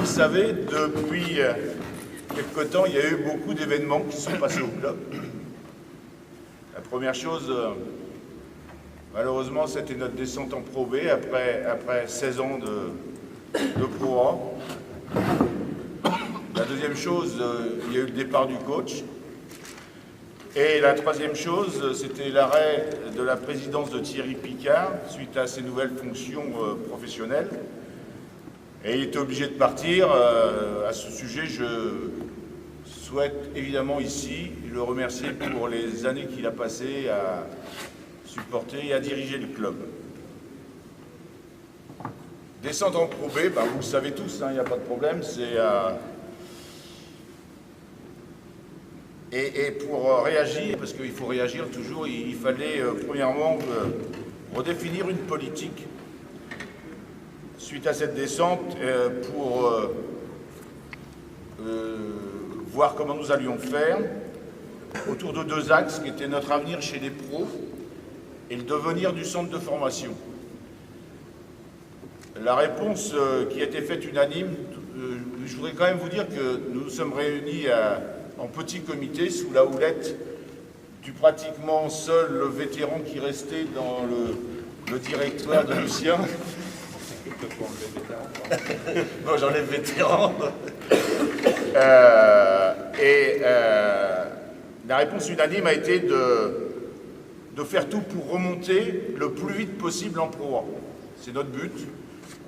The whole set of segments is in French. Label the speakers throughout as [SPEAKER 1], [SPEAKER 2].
[SPEAKER 1] le savez, depuis quelque temps, il y a eu beaucoup d'événements qui sont passés au club. La première chose, malheureusement, c'était notre descente en Pro B après 16 ans de Pro A. La deuxième chose, il y a eu le départ du coach. Et la troisième chose, c'était l'arrêt de la présidence de Thierry Picard suite à ses nouvelles fonctions professionnelles. Et il était obligé de partir. À ce sujet, je souhaite évidemment ici le remercier pour les années qu'il a passées à supporter et à diriger le club. Descendre en Pro B, vous le savez tous, il n'y a pas de problème, c'est... Et pour réagir, parce qu'il faut réagir toujours, il fallait premièrement redéfinir une politique suite à cette descente pour voir comment nous allions faire autour de deux axes qui étaient notre avenir chez les pros et le devenir du centre de formation. La réponse qui a été faite unanime, je voudrais quand même vous dire que nous nous sommes réunis en petit comité sous la houlette du pratiquement seul vétéran qui restait dans le directoire de Lucien. Bon, j'enlève vétéran. La réponse unanime a été de faire tout pour remonter le plus vite possible en Pro A. C'est notre but.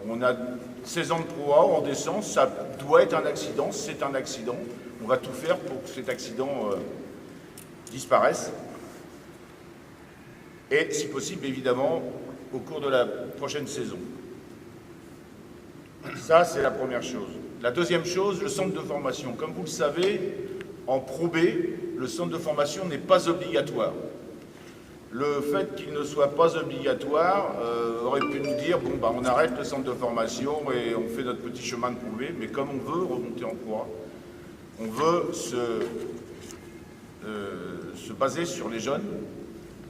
[SPEAKER 1] On a 16 ans de Pro A, on descend, ça doit être un accident, c'est un accident. On va tout faire pour que cet accident disparaisse. Et si possible, évidemment, au cours de la prochaine saison. Ça, c'est la première chose. La deuxième chose, le centre de formation. Comme vous le savez, en Pro B, le centre de formation n'est pas obligatoire. Le fait qu'il ne soit pas obligatoire aurait pu nous dire, bon, on arrête le centre de formation et on fait notre petit chemin de Pro B, mais comme on veut remonter en Pro A, on veut se baser sur les jeunes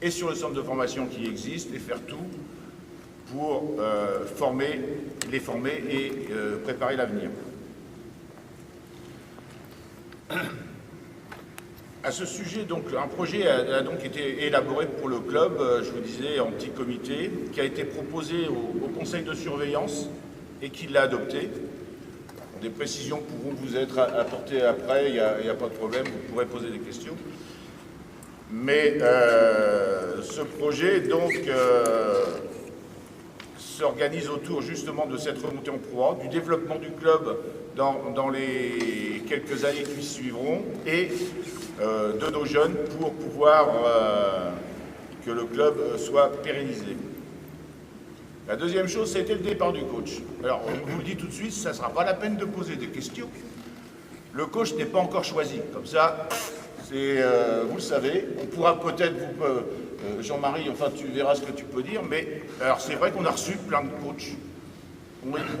[SPEAKER 1] et sur le centre de formation qui existe et faire tout pour les former et préparer l'avenir. À ce sujet, donc, un projet a donc été élaboré pour le club, je vous disais, en petit comité, qui a été proposé au conseil de surveillance et qui l'a adopté. Des précisions pourront vous être apportées après, il n'y a pas de problème, vous pourrez poser des questions. Mais ce projet, donc, s'organise autour justement de cette remontée en Pro A, du développement du club dans les quelques années qui suivront et de nos jeunes pour pouvoir que le club soit pérennisé. La deuxième chose, c'était le départ du coach. Alors, on vous le dit tout de suite, ça ne sera pas la peine de poser des questions. Le coach n'est pas encore choisi. Comme ça, vous le savez, on pourra peut-être, Jean-Marie, enfin tu verras ce que tu peux dire, mais alors c'est vrai qu'on a reçu plein de coachs.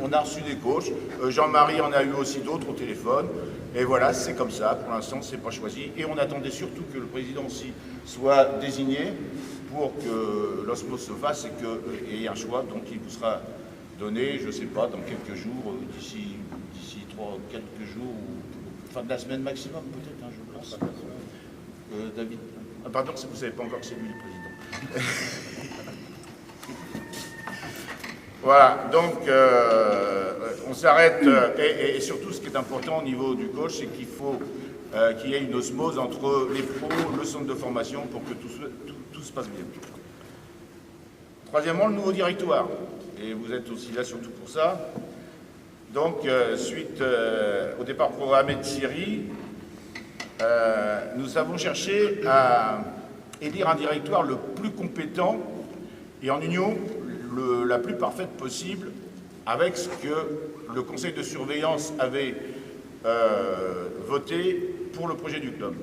[SPEAKER 1] On a reçu des coachs. Jean-Marie en a eu aussi d'autres au téléphone. Et voilà, c'est comme ça. Pour l'instant, c'est pas choisi. Et on attendait surtout que le président aussi soit désigné pour que l'osmose se fasse et qu'il y ait un choix. Donc il vous sera donné, je ne sais pas, dans quelques jours, d'ici 3-4 jours, ou fin de la semaine maximum peut-être, je pense. David. Ah, pardon, vous ne savez pas encore que c'est lui le président. Voilà, donc on s'arrête, et surtout ce qui est important au niveau du coach, c'est qu'il faut qu'il y ait une osmose entre les pros, le centre de formation, pour que tout se passe bien. Troisièmement, le nouveau directoire, et vous êtes aussi là surtout pour ça. Donc, suite au départ programmé de Thierry, nous avons cherché à élire un directoire le plus compétent et en union la plus parfaite possible avec ce que le conseil de surveillance avait voté pour le projet du club.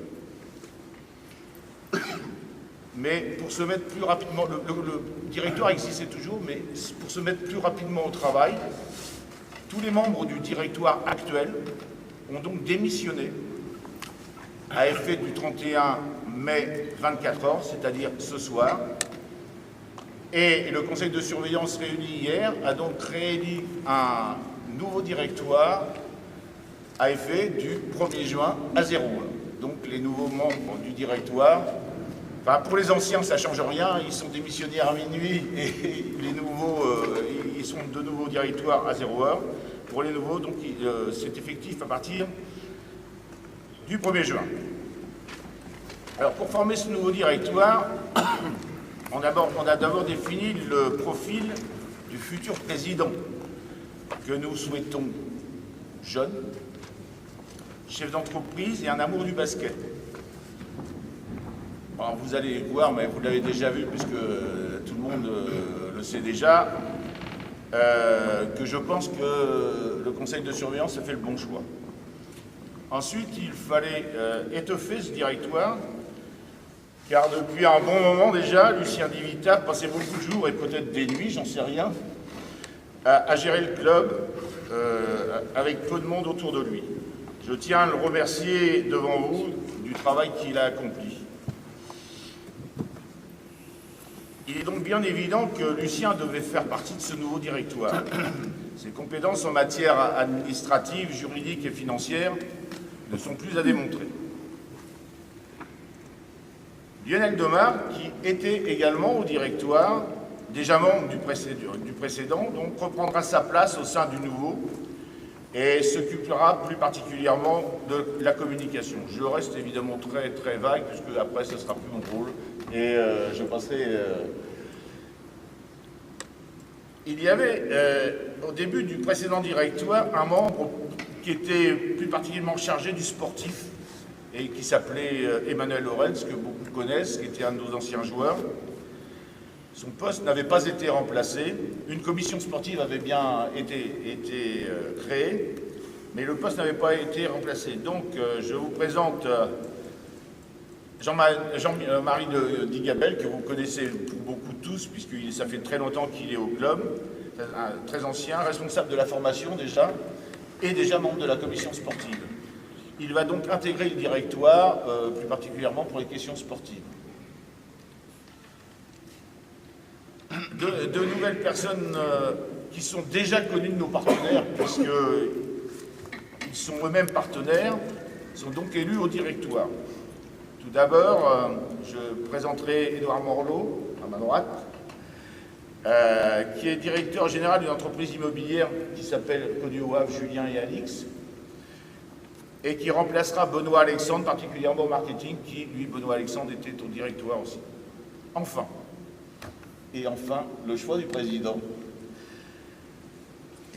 [SPEAKER 1] Mais pour se mettre plus rapidement, le directoire existait toujours, mais pour se mettre plus rapidement au travail, tous les membres du directoire actuel ont donc démissionné à effet du 31 mai 24h, c'est-à-dire ce soir. Et le conseil de surveillance réuni hier a donc réélu un nouveau directoire à effet du 1er juin à 0 heure. Donc les nouveaux membres du directoire, enfin, pour les anciens ça ne change rien, ils sont démissionnaires à minuit et les nouveaux, ils sont de nouveau directoire à 0 heure. Pour les nouveaux, donc c'est effectif à partir du 1er juin. Alors pour former ce nouveau directoire, on a d'abord défini le profil du futur président que nous souhaitons jeune, chef d'entreprise et un amour du basket. Alors vous allez voir, mais vous l'avez déjà vu puisque tout le monde le sait déjà, que je pense que le conseil de surveillance a fait le bon choix. Ensuite, il fallait étoffer ce directoire, car depuis un bon moment déjà, Lucien Divita passait beaucoup de jours et peut-être des nuits, j'en sais rien, à gérer le club avec peu de monde autour de lui. Je tiens à le remercier devant vous du travail qu'il a accompli. Il est donc bien évident que Lucien devait faire partie de ce nouveau directoire. Ses compétences en matière administrative, juridique et financière ne sont plus à démontrer. Lionel Demar, qui était également au directoire, déjà membre du précédent, donc reprendra sa place au sein du nouveau et s'occupera plus particulièrement de la communication. Je reste évidemment très très vague, puisque après ce sera plus mon rôle, et je passerai... Il y avait, au début du précédent directoire, un membre qui était plus particulièrement chargé du sportif, et qui s'appelait Emmanuel Lorenz, que beaucoup connaissent, qui était un de nos anciens joueurs. Son poste n'avait pas été remplacé. Une commission sportive avait bien été créée, mais le poste n'avait pas été remplacé. Donc, je vous présente Jean-Marie Digabel, que vous connaissez beaucoup tous, puisque ça fait très longtemps qu'il est au club, très ancien, responsable de la formation déjà, et déjà membre de la commission sportive. Il va donc intégrer le directoire, plus particulièrement pour les questions sportives. De nouvelles personnes qui sont déjà connues de nos partenaires, puisqu'ils sont eux-mêmes partenaires, sont donc élus au directoire. Tout d'abord, je présenterai Édouard Morlot, à ma droite, qui est directeur général d'une entreprise immobilière qui s'appelle Connue au Havre, Julien et Alix, et qui remplacera Benoît Alexandre, particulièrement au marketing, qui, lui, Benoît Alexandre, était au directoire aussi. Enfin, le choix du président.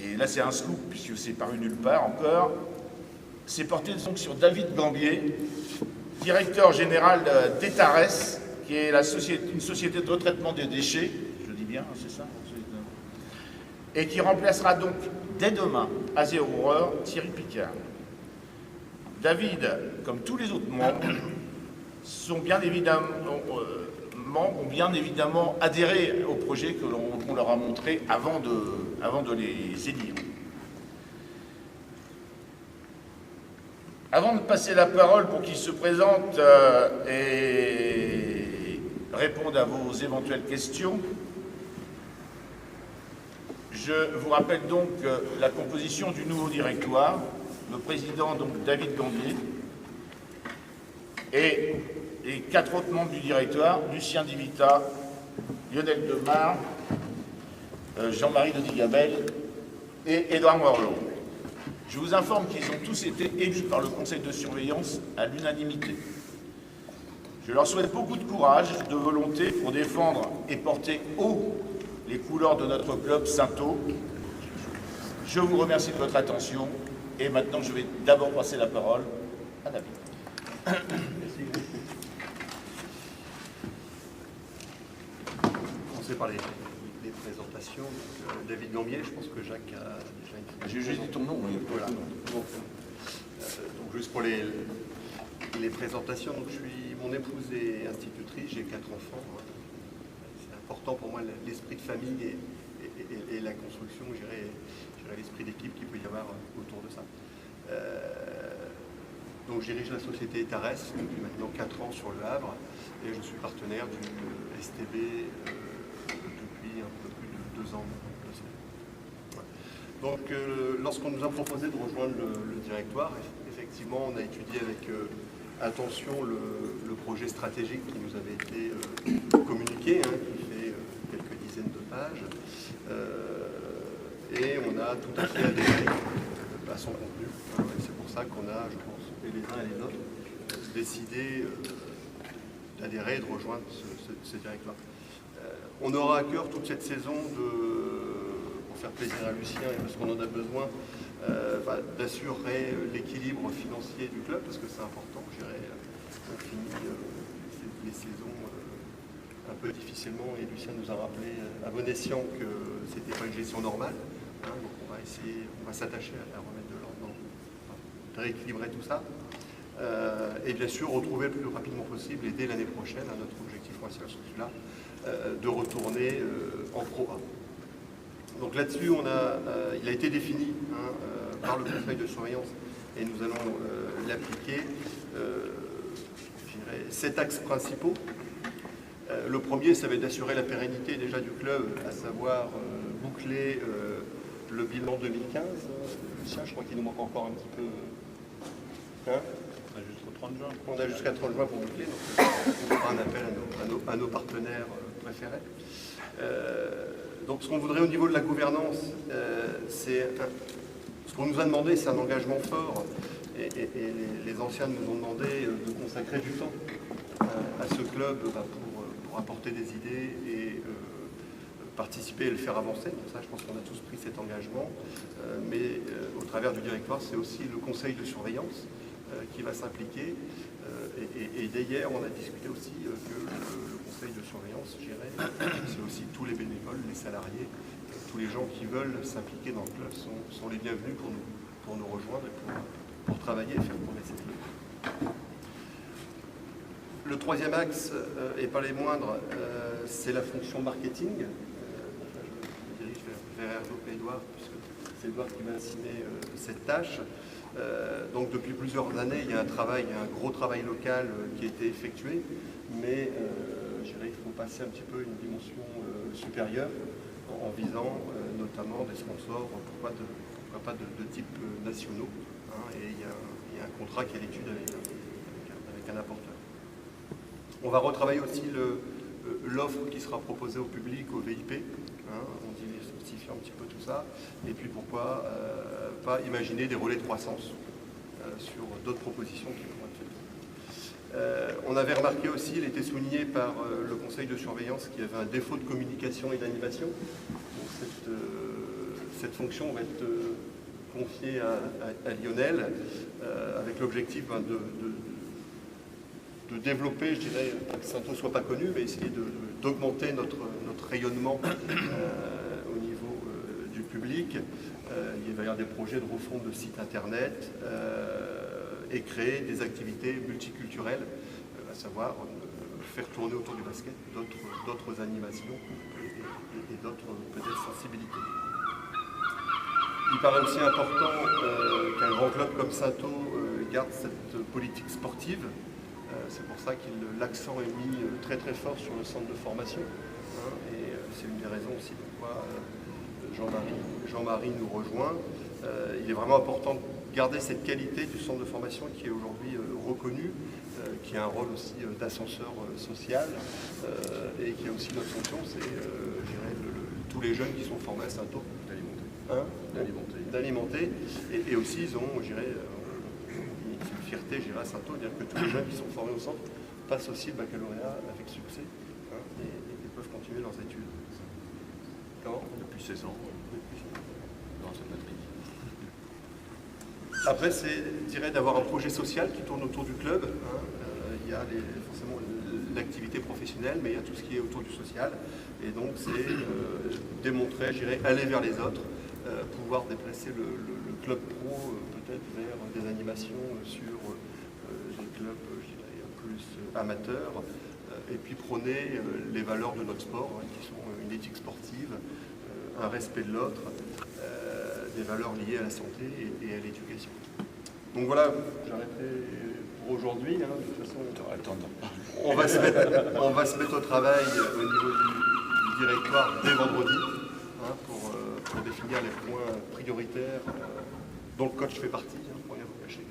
[SPEAKER 1] Et là, c'est un scoop, puisque c'est paru nulle part encore. C'est porté donc sur David Gambier, directeur général d'Etares, qui est une société de retraitement des déchets, je dis bien, c'est ça, et qui remplacera donc dès demain, à 0 heure, Thierry Picard. David, comme tous les autres membres, ont bien évidemment adhéré au projet qu'on leur a montré avant de les élire. Avant de passer la parole pour qu'ils se présentent et répondent à vos éventuelles questions, je vous rappelle donc la composition du nouveau directoire. Le président, donc David Gambier, et les 4 autres membres du directoire, Lucien Divita, Lionel Demar, Jean-Marie Digabel et Édouard Morlot. Je vous informe qu'ils ont tous été élus par le conseil de surveillance à l'unanimité. Je leur souhaite beaucoup de courage, de volonté pour défendre et porter haut les couleurs de notre club Sainto. Je vous remercie de votre attention. Et maintenant, je vais d'abord passer la parole à David.
[SPEAKER 2] Merci. Commencer par les présentations. Donc, David Gambier, je pense que Jacques a déjà une...
[SPEAKER 1] J'ai juste dit ton nom. Oui.
[SPEAKER 2] Voilà. Donc, juste pour les présentations, donc, mon épouse est institutrice, j'ai 4 enfants. C'est important pour moi l'esprit de famille et la construction, je dirais, l'esprit d'équipe qu'il peut y avoir autour de ça. Donc je dirige la société Etares depuis maintenant 4 ans sur le Havre et je suis partenaire du STB depuis un peu plus de 2 ans. Donc, lorsqu'on nous a proposé de rejoindre le directoire, effectivement, on a étudié avec attention le projet stratégique qui nous avait été communiqué, hein, qui fait quelques dizaines de pages, et on a tout à fait adhéré à son contenu. C'est pour ça qu'on a, je pense, et les uns et les autres, décidé d'adhérer et de rejoindre ce directoire. On aura à cœur toute cette saison pour faire plaisir à Lucien et parce qu'on en a besoin, d'assurer l'équilibre financier du club, parce que c'est important. On finit les saisons un peu difficilement, et Lucien nous a rappelé à bon escient que c'était pas une gestion normale. Hein, donc on va s'attacher à remettre de l'ordre, de rééquilibrer tout ça. Et bien sûr, retrouver le plus rapidement possible, et dès l'année prochaine, à notre objectif principal sur celui-là, de retourner en Pro A. Donc là-dessus, il a été défini par le conseil de surveillance, et nous allons l'appliquer. Je dirais 7 axes principaux. Le premier, ça va être d'assurer la pérennité déjà du club, à savoir boucler le bilan 2015. Lucien, je crois qu'il nous manque encore un petit peu. Hein,
[SPEAKER 1] on a jusqu'au 30 juin.
[SPEAKER 2] On a jusqu'à 30 juin pour boucler, donc on fera un appel à nos partenaires préférés. Donc ce qu'on voudrait au niveau de la gouvernance, c'est ce qu'on nous a demandé, c'est un engagement fort, et les anciens nous ont demandé de consacrer du temps à ce club pour apporter des idées et participer et le faire avancer. Donc ça, je pense qu'on a tous pris cet engagement, mais au travers du directoire, c'est aussi le conseil de surveillance qui va s'impliquer. Et dès hier, on a discuté aussi que le conseil de surveillance, je dirais, c'est aussi tous les bénévoles, les salariés, tous les gens qui veulent s'impliquer dans le club sont les bienvenus pour nous rejoindre et pour travailler et faire progresser le club. Le troisième axe, et pas les moindres, c'est la fonction marketing. Je me dirige vers Hervé et Édouard, puisque c'est Édouard qui m'a assigné cette tâche. Donc depuis plusieurs années, il y a un gros travail local qui a été effectué, mais je dirais qu'il faut passer un petit peu une dimension supérieure en visant notamment des sponsors, pourquoi pas de type nationaux, hein, et il y a un contrat qui est à l'étude avec un apporteur. On va retravailler aussi l'offre qui sera proposée au public, au VIP, hein, on diversifie un petit peu tout ça, et puis pourquoi pas imaginer des relais de croissance sur d'autres propositions qui pourraient être faites. On avait remarqué aussi, il était souligné par le conseil de surveillance, qu'il y avait un défaut de communication et d'animation. Cette fonction va être confiée à Lionel, avec l'objectif de développer, je dirais, que Sainto ne soit pas connu, mais essayer d'augmenter notre rayonnement au niveau du public. Il va y avoir des projets de refonte de sites internet et créer des activités multiculturelles, à savoir faire tourner autour du basket d'autres animations et d'autres peut-être sensibilités. Il paraît aussi important qu'un grand club comme Sainto garde cette politique sportive. C'est pour ça que l'accent est mis très très fort sur le centre de formation, hein, et c'est une des raisons aussi pourquoi Jean-Marie nous rejoint. Il est vraiment important de garder cette qualité du centre de formation qui est aujourd'hui reconnu, qui a un rôle aussi d'ascenseur social, et qui a aussi notre fonction, c'est tous les jeunes qui sont formés à Sainto d'alimenter, et aussi ils ont, je dirais, une fierté, à Sainto, dire que tous les jeunes qui sont formés au centre passent aussi le baccalauréat avec succès, hein, et peuvent continuer leurs études. Comment ?
[SPEAKER 3] Depuis 16 ans, dans cette matrice.
[SPEAKER 2] Après, c'est, je dirais, d'avoir un projet social qui tourne autour du club. Hein. Il y a forcément l'activité professionnelle, mais il y a tout ce qui est autour du social. Et donc, c'est démontrer, je dirais, aller vers les autres, pouvoir déplacer le club pro peut-être vers des animations sur des clubs, je dirais, plus amateurs, et puis prôner les valeurs de notre sport, hein, qui sont une éthique sportive, un respect de l'autre, des valeurs liées à la santé et à l'éducation. Donc voilà, j'arrêterai pour aujourd'hui. Hein, de toute façon, on va se mettre au travail au niveau du directoire dès vendredi, hein, pour pour définir les points prioritaires dont le coach fait partie, pour rien vous cacher.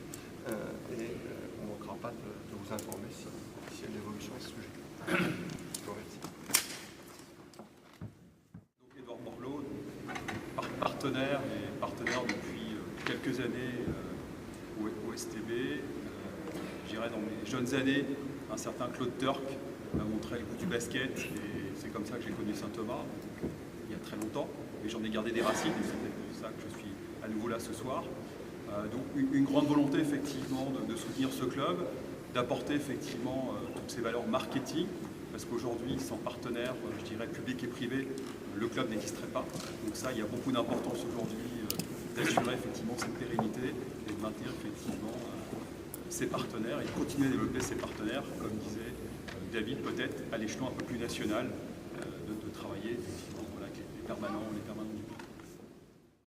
[SPEAKER 2] Et on ne manquera pas de vous informer s'il y a une évolution à ce sujet. Je vous remercie.
[SPEAKER 4] Donc Edouard Morlot, partenaire depuis quelques années au STB. Je dirais dans mes jeunes années, un certain Claude Turc m'a montré le goût du basket et c'est comme ça que j'ai connu Saint-Thomas, il y a très longtemps. Mais j'en ai gardé des racines et c'est peut-être pour ça que je suis à nouveau là ce soir. Donc une grande volonté effectivement de soutenir ce club, d'apporter effectivement toutes ces valeurs marketing, parce qu'aujourd'hui sans partenaires, je dirais public et privé, le club n'existerait pas. Donc ça, il y a beaucoup d'importance aujourd'hui d'assurer effectivement cette pérennité et de maintenir effectivement ses partenaires et de continuer à développer ses partenaires, comme disait David, peut-être à l'échelon un peu plus national, de travailler effectivement voilà, avec les permanents